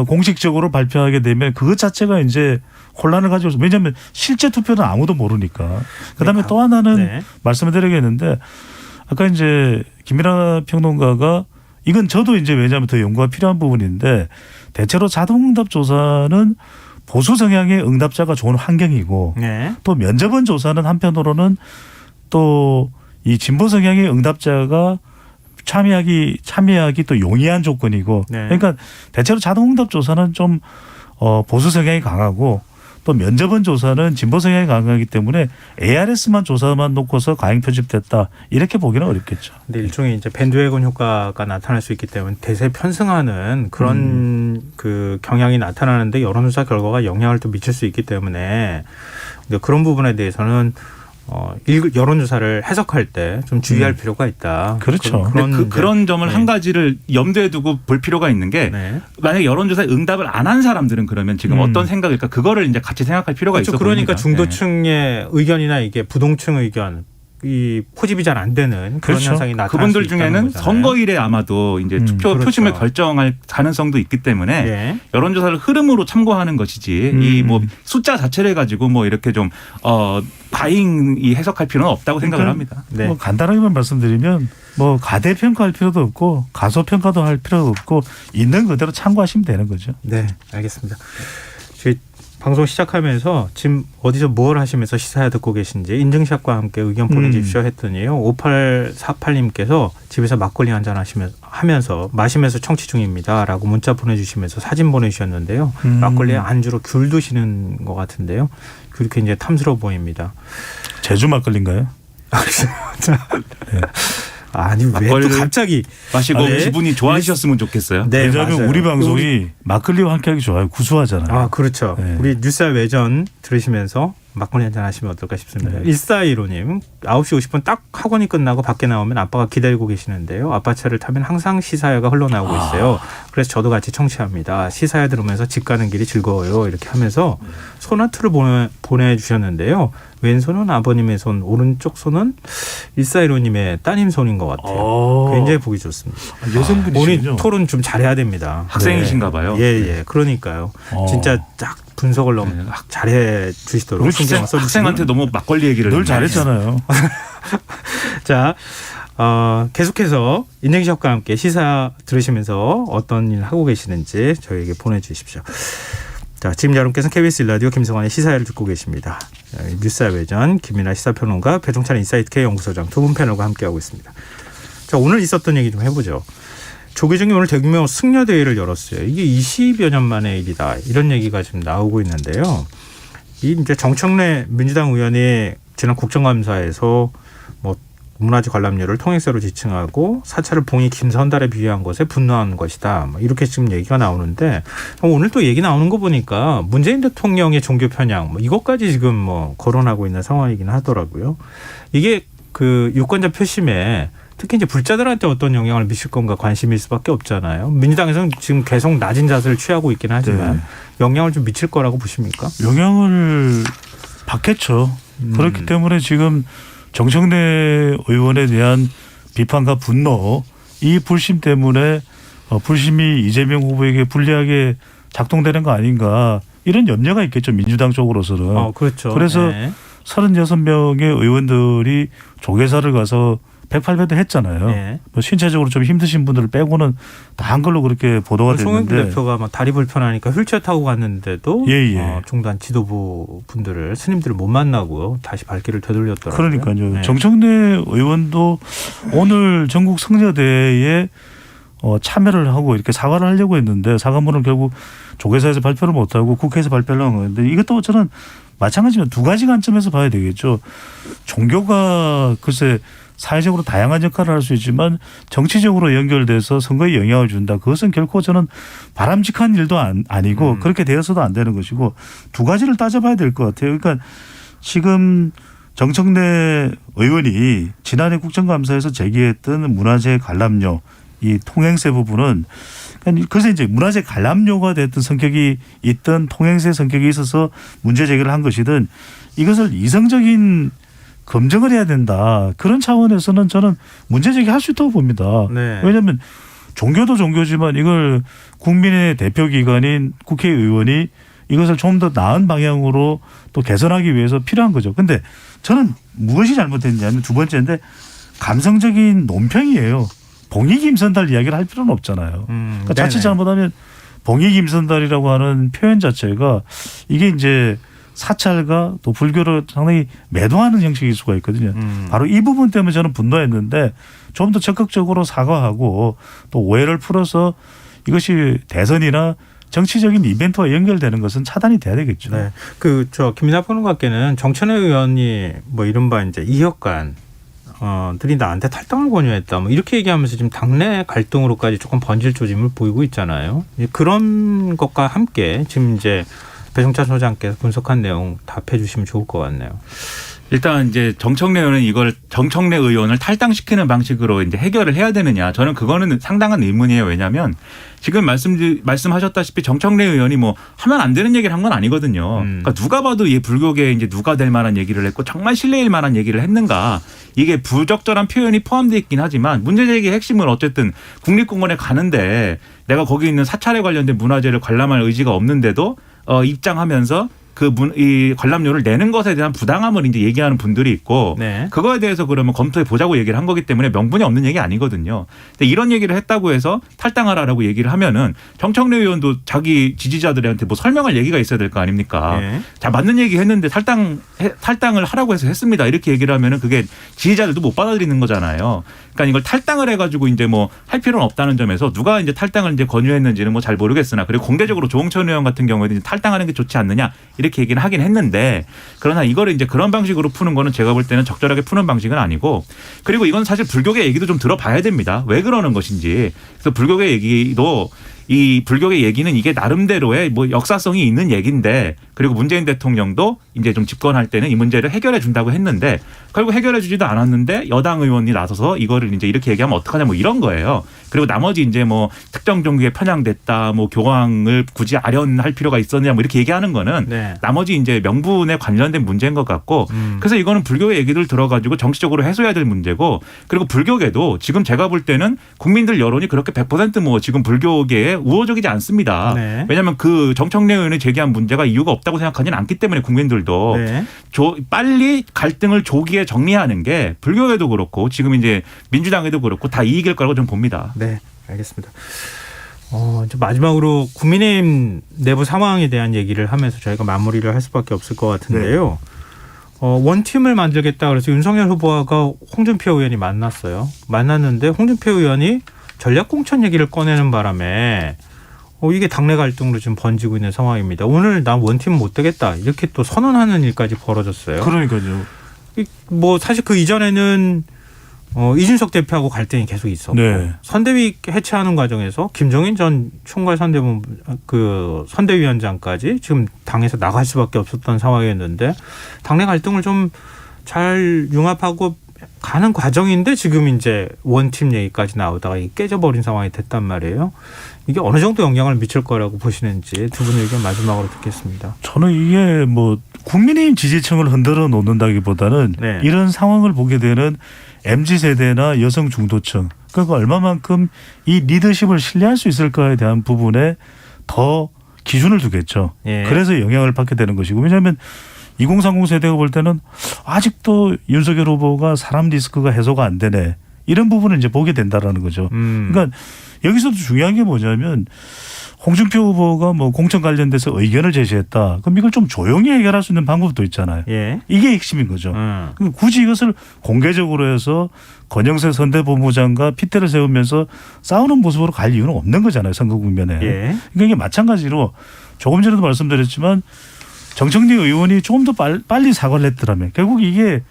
공식적으로 발표하게 되면 그것 자체가 이제 혼란을 가져오죠. 왜냐하면 실제 투표는 아무도 모르니까. 그다음에 또 하나는 네. 말씀을 드리겠는데 아까 이제 김민하 평론가가 이건 저도 이제 왜냐하면 더 연구가 필요한 부분인데 대체로 자동응답 조사는 보수 성향의 응답자가 좋은 환경이고 네. 또 면접원 조사는 한편으로는 또 이 진보 성향의 응답자가 참여하기 또 용이한 조건이고 네. 그러니까 대체로 자동응답 조사는 좀 보수 성향이 강하고 또 면접원 조사는 진보 성향이 강하기 때문에 ARS만 조사만 놓고서 과잉 편집됐다 이렇게 보기는 어렵겠죠. 근데 일종의 이제 밴드웨건 효과가 나타날 수 있기 때문에 대세 편승하는 그런 그 경향이 나타나는데 여론조사 결과가 영향을 또 미칠 수 있기 때문에 근데 그런 부분에 대해서는 여론조사를 해석할 때 좀 주의할 필요가 있다. 그렇죠. 그런 점을 네. 한 가지를 염두에 두고 볼 필요가 있는 게 네. 만약에 여론조사에 응답을 안 한 사람들은 그러면 지금 어떤 생각일까 그거를 이제 같이 생각할 필요가 그렇죠. 있어 그러니까 보입니다. 중도층의 의견이나 이게 부동층 의견 이 포집이 잘 안 되는 그런 그렇죠. 현상이 나타날 그분들 수 있다는 중에는 거잖아요. 선거일에 아마도 이제 투표 그렇죠. 표심을 결정할 가능성도 있기 때문에 예. 여론조사를 흐름으로 참고하는 것이지 이 뭐 숫자 자체를 가지고 뭐 이렇게 좀 과잉 해석할 필요는 없다고 생각을 그러니까 합니다. 네. 뭐 간단하게만 말씀드리면 뭐 가대평가할 필요도 없고 가소평가도 할 필요도 없고 있는 그대로 참고하시면 되는 거죠. 네, 알겠습니다. 저희 방송 시작하면서 지금 어디서 뭘 하시면서 시사회 듣고 계신지 인증샷과 함께 의견 보내주십시오 했더니요. 5848님께서 집에서 막걸리 한잔 하면서 마시면서 청취 중입니다라고 문자 보내주시면서 사진 보내주셨는데요. 막걸리에 안주로 귤 드시는 것 같은데요. 그렇게 이제 탐스러워 보입니다. 제주 막걸리인가요? 네. 아니 왜 또 막걸리를 갑자기 마시고 네. 기분이 좋아지셨으면 좋겠어요. 네, 왜냐하면 맞아요. 우리 방송이 막걸리와 함께하기 좋아요. 구수하잖아요. 아, 그렇죠. 네. 우리 뉴스 외전 들으시면서 막걸리 한잔 하시면 어떨까 싶습니다. 네. 1415님, 9시 50분 딱 학원이 끝나고 밖에 나오면 아빠가 기다리고 계시는데요. 아빠 차를 타면 항상 시사회가 흘러나오고 있어요. 그래서 저도 같이 청취합니다. 시사회 들으면서 집 가는 길이 즐거워요. 이렇게 하면서 소나트를 보내주셨는데요. 왼손은 아버님의 손, 오른쪽 손은 1415님의 따님 손인 것 같아요. 굉장히 보기 좋습니다. 여성분이시군요. 오늘 토론 좀 잘해야 됩니다. 학생이신가 봐요. 예. 그러니까요. 진짜 딱 분석을 너무 잘해 주시도록 우리 신경을 써주시고. 학생한테 너무 막걸리 얘기를 늘 많이 잘했잖아요. 자, 계속해서 인증샷과 함께 시사 들으시면서 어떤 일 하고 계시는지 저희에게 보내주십시오. 자, 지금 여러분께서는 KBS 1라디오 김성환의 시사회를 듣고 계십니다. 뉴스 외전 김민하 시사평론가 배종찬 인사이트K 연구소장 두 분 패널과 함께하고 있습니다. 자, 오늘 있었던 얘기 좀 해보죠. 조계종이 오늘 대규모 승려대회를 열었어요. 이게 20여 년 만의 일이다. 이런 얘기가 지금 나오고 있는데요. 이 이제 정청래 민주당 의원이 지난 국정감사에서 뭐 문화재 관람료를 통행세로 지칭하고 사찰을 봉이 김선달에 비유한 것에 분노한 것이다. 뭐 이렇게 지금 얘기가 나오는데 오늘 또 얘기 나오는 거 보니까 문재인 대통령의 종교 편향 뭐 이것까지 지금 뭐 거론하고 있는 상황이긴 하더라고요. 이게 그 유권자 표심에 특히 이제 불자들한테 어떤 영향을 미칠 건가 관심일 수밖에 없잖아요. 민주당에서는 지금 계속 낮은 자세를 취하고 있긴 하지만 네. 영향을 좀 미칠 거라고 보십니까? 영향을 받겠죠. 그렇기 때문에 지금 정청래 의원에 대한 비판과 분노, 이 불심 때문에 불심이 이재명 후보에게 불리하게 작동되는 거 아닌가 이런 염려가 있겠죠. 민주당 쪽으로서는. 그렇죠. 그래서 네. 36명의 의원들이 조계사를 가서 108배도 했잖아요. 네. 뭐 신체적으로 좀 힘드신 분들을 빼고는 다 한 걸로 그렇게 보도가 송영길 됐는데. 대표가 막 다리 불편하니까 휠체어 타고 갔는데도 예. 중단 지도부 분들을 스님들을 못 만나고 다시 발길을 되돌렸더라고요. 그러니까요. 네. 정청래 의원도 오늘 전국 승려대회에 참여를 하고 이렇게 사과를 하려고 했는데 사과문을 결국 조계사에서 발표를 못하고 국회에서 발표를 한 건데 이것도 저는 마찬가지로 두 가지 관점에서 봐야 되겠죠. 종교가 글쎄 사회적으로 다양한 역할을 할 수 있지만 정치적으로 연결돼서 선거에 영향을 준다. 그것은 결코 저는 바람직한 일도 아니고 그렇게 되어서도 안 되는 것이고 두 가지를 따져봐야 될 것 같아요. 그러니까 지금 정청래 의원이 지난해 국정감사에서 제기했던 문화재 관람료 이 통행세 부분은 그래서 이제 문화재 관람료가 됐던 성격이 있던 통행세 성격이 있어서 문제 제기를 한 것이든 이것을 이성적인 검증을 해야 된다. 그런 차원에서는 저는 문제 제기할 수 있다고 봅니다. 네. 왜냐하면 종교도 종교지만 이걸 국민의 대표기관인 국회의원이 이것을 좀 더 나은 방향으로 또 개선하기 위해서 필요한 거죠. 근데 저는 무엇이 잘못됐냐면 두 번째인데 감성적인 논평이에요. 봉이 김선달 이야기를 할 필요는 없잖아요. 그러니까 자칫 잘못하면 봉이 김선달이라고 하는 표현 자체가 이게 이제 사찰과 또 불교를 상당히 매도하는 형식일 수가 있거든요. 바로 이 부분 때문에 저는 분노했는데 좀 더 적극적으로 사과하고 또 오해를 풀어서 이것이 대선이나 정치적인 이벤트와 연결되는 것은 차단이 돼야 되겠죠. 네. 김민하 평론가께는 정천회 의원이 뭐 이른바 이제 이혁관 들이 나한테 탈당을 권유했다. 뭐 이렇게 얘기하면서 지금 당내 갈등으로까지 조금 번질 조짐을 보이고 있잖아요. 그런 것과 함께 지금 이제 배종찬 소장께서 분석한 내용 답해 주시면 좋을 것 같네요. 일단 이제 정청래 의원을 탈당시키는 방식으로 이제 해결을 해야 되느냐. 저는 그거는 상당한 의문이에요. 왜냐하면 지금 말씀하셨다시피 정청래 의원이 뭐 하면 안 되는 얘기를 한 건 아니거든요. 그러니까 누가 봐도 이 불교계에 이제 누가 될 만한 얘기를 했고 정말 신뢰일 만한 얘기를 했는가. 이게 부적절한 표현이 포함되어 있긴 하지만 문제 제기의 핵심은 어쨌든 국립공원에 가는데 내가 거기 있는 사찰에 관련된 문화재를 관람할 의지가 없는데도 입장하면서 이 관람료를 내는 것에 대한 부당함을 이제 얘기하는 분들이 있고 네. 그거에 대해서 그러면 검토해 보자고 얘기를 한 거기 때문에 명분이 없는 얘기 아니거든요. 근데 이런 얘기를 했다고 해서 탈당하라라고 얘기를 하면은 정청래 의원도 자기 지지자들한테 뭐 설명할 얘기가 있어야 될 거 아닙니까? 네. 자, 맞는 얘기 했는데 탈당을 하라고 해서 했습니다. 이렇게 얘기를 하면은 그게 지지자들도 못 받아들이는 거잖아요. 그러니까 이걸 탈당을 해가지고 이제 뭐 할 필요는 없다는 점에서 누가 이제 탈당을 이제 권유했는지는 뭐 잘 모르겠으나 그리고 공개적으로 조홍천 의원 같은 경우에는 이제 탈당하는 게 좋지 않느냐 이렇게 얘기는 하긴 했는데 그러나 이거를 이제 그런 방식으로 푸는 거는 제가 볼 때는 적절하게 푸는 방식은 아니고 그리고 이건 사실 불교계 얘기도 좀 들어봐야 됩니다. 왜 그러는 것인지. 그래서 불교계 얘기도 이 불교계 얘기는 이게 나름대로의 뭐 역사성이 있는 얘기인데 그리고 문재인 대통령도 이제 좀 집권할 때는 이 문제를 해결해 준다고 했는데 결국 해결해 주지도 않았는데 여당 의원이 나서서 이거를 이제 이렇게 얘기하면 어떡하냐 뭐 이런 거예요. 그리고 나머지 이제 뭐 특정 종교에 편향됐다 뭐 교황을 굳이 아련할 필요가 있었냐 뭐 이렇게 얘기하는 거는 네. 나머지 이제 명분에 관련된 문제인 것 같고 그래서 이거는 불교의 얘기를 들어가지고 정치적으로 해소해야 될 문제고 그리고 불교계도 지금 제가 볼 때는 국민들 여론이 그렇게 100% 지금 불교계에 우호적이지 않습니다. 네. 왜냐하면 그 정청래 의원이 제기한 문제가 이유가 없다고 생각하지는 않기 때문에 국민들도 네. 빨리 갈등을 조기에 정리하는 게 불교계도 그렇고 지금 이제 민주당에도 그렇고 다 이익일 거라고 좀 봅니다. 네, 알겠습니다. 이제 마지막으로 국민의힘 내부 상황에 대한 얘기를 하면서 저희가 마무리를 할 수밖에 없을 것 같은데요. 원팀을 만들겠다 그래서 윤석열 후보가 홍준표 의원이 만났어요. 만났는데 홍준표 의원이 전략공천 얘기를 꺼내는 바람에 이게 당내 갈등으로 지금 번지고 있는 상황입니다. 오늘 난 원팀 못 되겠다 이렇게 또 선언하는 일까지 벌어졌어요. 그러니까요. 뭐 사실 그 이전에는 이준석 대표하고 갈등이 계속 있었고 네. 선대위 해체하는 과정에서 김종인 전 총괄 선대위원장까지 지금 당에서 나갈 수밖에 없었던 상황이었는데 당내 갈등을 좀 잘 융합하고 가는 과정인데 지금 이제 원팀 얘기까지 나오다가 깨져버린 상황이 됐단 말이에요. 이게 어느 정도 영향을 미칠 거라고 보시는지 두 분의 의견 마지막으로 듣겠습니다. 저는 이게 뭐 국민의힘 지지층을 흔들어 놓는다기보다는 네. 이런 상황을 보게 되는 MZ세대나 여성 중도층 그러니까 얼마만큼 이 리더십을 신뢰할 수 있을까에 대한 부분에 더 기준을 두겠죠. 예. 그래서 영향을 받게 되는 것이고 왜냐하면 2030 세대가 볼 때는 아직도 윤석열 후보가 사람 리스크가 해소가 안 되네. 이런 부분을 이제 보게 된다라는 거죠. 그러니까 여기서도 중요한 게 뭐냐면 홍준표 후보가 뭐 공천 관련돼서 의견을 제시했다. 그럼 이걸 좀 조용히 해결할 수 있는 방법도 있잖아요. 예. 이게 핵심인 거죠. 굳이 이것을 공개적으로 해서 권영세 선대본부장과 핏대를 세우면서 싸우는 모습으로 갈 이유는 없는 거잖아요. 선거 국면에. 예. 그러니까 이게 마찬가지로 조금 전에도 말씀드렸지만 정청래 의원이 조금 더 빨리 사과를 했더라면 결국 이게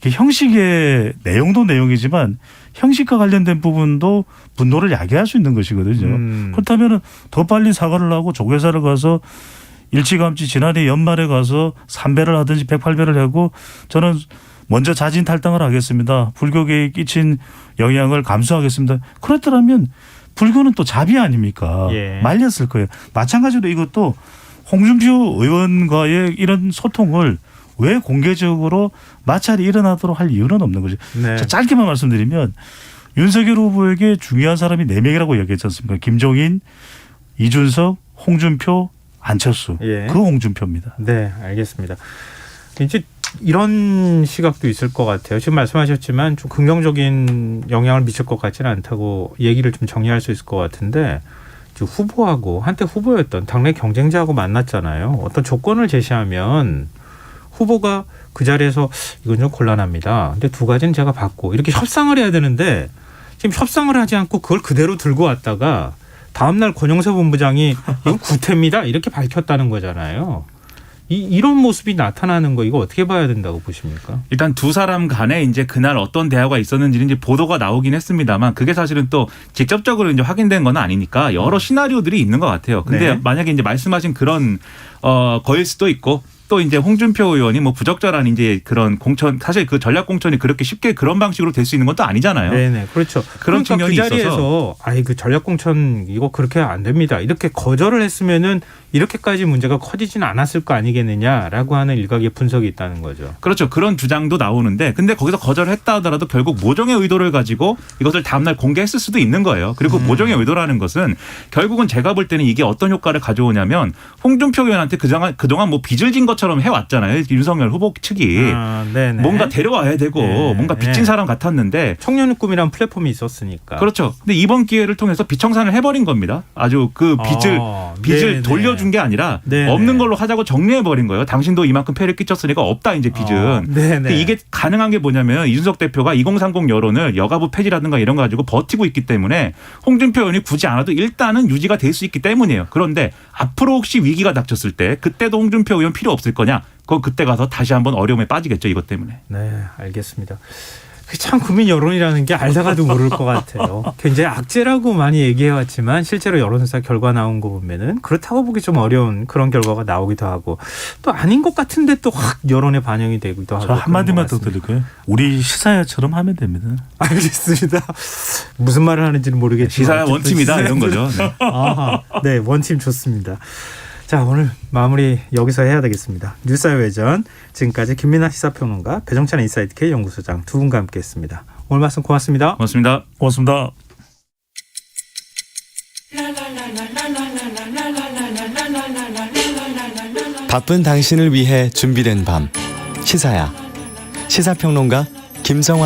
형식의 내용도 내용이지만 형식과 관련된 부분도 분노를 야기할 수 있는 것이거든요. 그렇다면 더 빨리 사과를 하고 조계사를 가서 일찌감치 지난해 연말에 가서 3배를 하든지 108배를 하고 저는 먼저 자진 탈당을 하겠습니다. 불교계에 끼친 영향을 감수하겠습니다. 그렇더라면 불교는 또 자비 아닙니까? 예. 말렸을 거예요. 마찬가지로 이것도 홍준표 의원과의 이런 소통을 왜 공개적으로 마찰이 일어나도록 할 이유는 없는 거죠. 네. 자, 짧게만 말씀드리면 윤석열 후보에게 중요한 사람이 4명이라고 얘기했지 않습니까? 김종인, 이준석, 홍준표, 안철수. 예. 그 홍준표입니다. 네, 알겠습니다. 이제 이런 시각도 있을 것 같아요. 지금 말씀하셨지만 좀 긍정적인 영향을 미칠 것 같지는 않다고 얘기를 좀 정리할 수 있을 것 같은데 후보하고 한때 후보였던 당내 경쟁자하고 만났잖아요. 어떤 조건을 제시하면 후보가 그 자리에서 이건 좀 곤란합니다. 근데 두 가지는 제가 받고 이렇게 협상을 해야 되는데 지금 협상을 하지 않고 그걸 그대로 들고 왔다가 다음날 권영세 본부장이 이건 구태입니다. 이렇게 밝혔다는 거잖아요. 이런 모습이 나타나는 거 이거 어떻게 봐야 된다고 보십니까? 일단 두 사람 간에 이제 그날 어떤 대화가 있었는지는 이제 보도가 나오긴 했습니다만 그게 사실은 또 직접적으로 이제 확인된 건 아니니까 여러 시나리오들이 있는 것 같아요. 근데 네. 만약에 이제 말씀하신 그런 거일 수도 있고 또 이제 홍준표 의원이 뭐 부적절한 이제 그런 공천 사실 그 전략 공천이 그렇게 쉽게 그런 방식으로 될 수 있는 것도 아니잖아요. 네네 그렇죠. 그런 그러니까 측면이 그 자리에서 있어서 아이 그 전략 공천 이거 그렇게 안 됩니다. 이렇게 거절을 했으면은 이렇게까지 문제가 커지지는 않았을 거 아니겠느냐라고 하는 일각의 분석이 있다는 거죠. 그렇죠. 그런 주장도 나오는데 근데 거기서 거절을 했다 하더라도 결국 모종의 의도를 가지고 이것을 다음날 공개했을 수도 있는 거예요. 그리고 모종의 의도라는 것은 결국은 제가 볼 때는 이게 어떤 효과를 가져오냐면 홍준표 의원한테 그동안 뭐 빚을 진 것처럼 해왔잖아요. 윤석열 후보 측이. 네네. 뭔가 데려와야 되고 네. 뭔가 빚진 사람 같았는데 청년의 꿈이란 플랫폼이 있었으니까. 그렇죠. 근데 이번 기회를 통해서 빚청산을 해버린 겁니다. 아주 그 빚을 네네. 돌려준 게 아니라 네네. 없는 걸로 하자고 정리해버린 거예요. 당신도 이만큼 폐를 끼쳤으니까 없다 이제 빚은. 네네. 근데 이게 가능한 게 뭐냐면 이준석 대표가 2030 여론을 여가부 폐지라든가 이런 거 가지고 버티고 있기 때문에 홍준표 의원이 굳이 않아도 일단은 유지가 될 수 있기 때문이에요. 그런데 앞으로 혹시 위기가 닥쳤을 때 그때도 홍준표 의원 필요 없을 거냐? 그건 그때 가서 다시 한번 어려움에 빠지겠죠. 이것 때문에. 네, 알겠습니다. 참 국민 여론이라는 게 알다가도 모를 것 같아요. 굉장히 악재라고 많이 얘기해왔지만 실제로 여론조사 결과 나온 거 보면은 그렇다고 보기 좀 어려운 그런 결과가 나오기도 하고 또 아닌 것 같은데 또 확 여론에 반영이 되기도 하고. 저 한마디만 더 드릴까요? 우리 시사야처럼 하면 됩니다. 알겠습니다. 무슨 말을 하는지는 모르겠지만 시사야 원팀이다 이런 거죠. 네. 아하, 네, 원팀 좋습니다. 자, 오늘 마무리 여기서 해야 되겠습니다. 뉴스사회전 지금까지 김민하 시사평론가 배정찬 인사이트K 연구소장 두 분과 함께했습니다. 오늘 말씀 고맙습니다. 고맙습니다. 고맙습니다. 바쁜 당신을 위해 준비된 밤 시사야 시사평론가 김성환